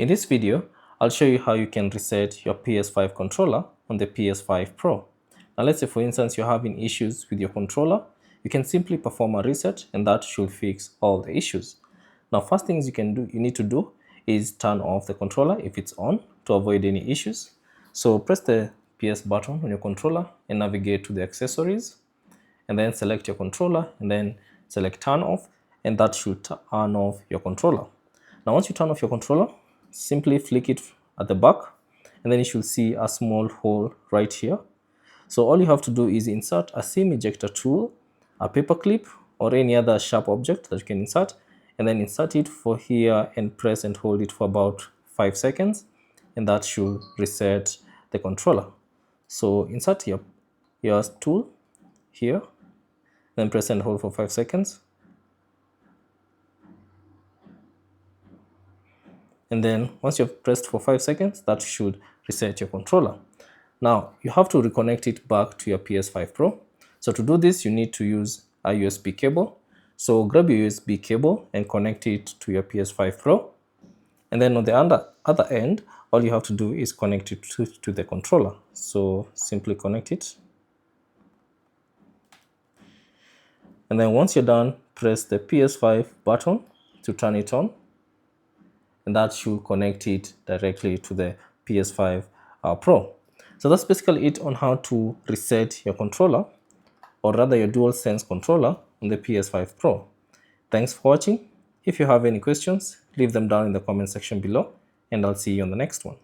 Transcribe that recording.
In this video, I'll show you how you can reset your PS5 controller on the PS5 Pro. Now let's say for instance you're having issues with your controller, you can simply perform a reset and that should fix all the issues. Now first things you need to do is turn off the controller if it's on to avoid any issues. So press the PS button on your controller and navigate to the accessories and then select your controller and then select turn off, and that should turn off your controller. Now once you turn off your controller, simply flick it at the back and then you should see a small hole right here. So all you have to do is insert a SIM ejector tool, a paper clip or any other sharp object that you can insert, and then insert it for here and press and hold it for about 5 seconds, and that should reset the controller. So insert your tool here, then press and hold for 5 seconds. And then once you've pressed for 5 seconds, that should reset your controller. Now you have to reconnect it back to your PS5 Pro. So to do this, you need to use a USB cable. So grab your USB cable and connect it to your PS5 Pro. And then on the other end, all you have to do is connect it to the controller. So simply connect it. And then once you're done, press the PS5 button to turn it on. And that should connect it directly to the PS5 Pro. So that's basically it on how to reset your controller, or rather your DualSense controller on the PS5 Pro. Thanks for watching. If you have any questions, leave them down in the comment section below, and I'll see you on the next one.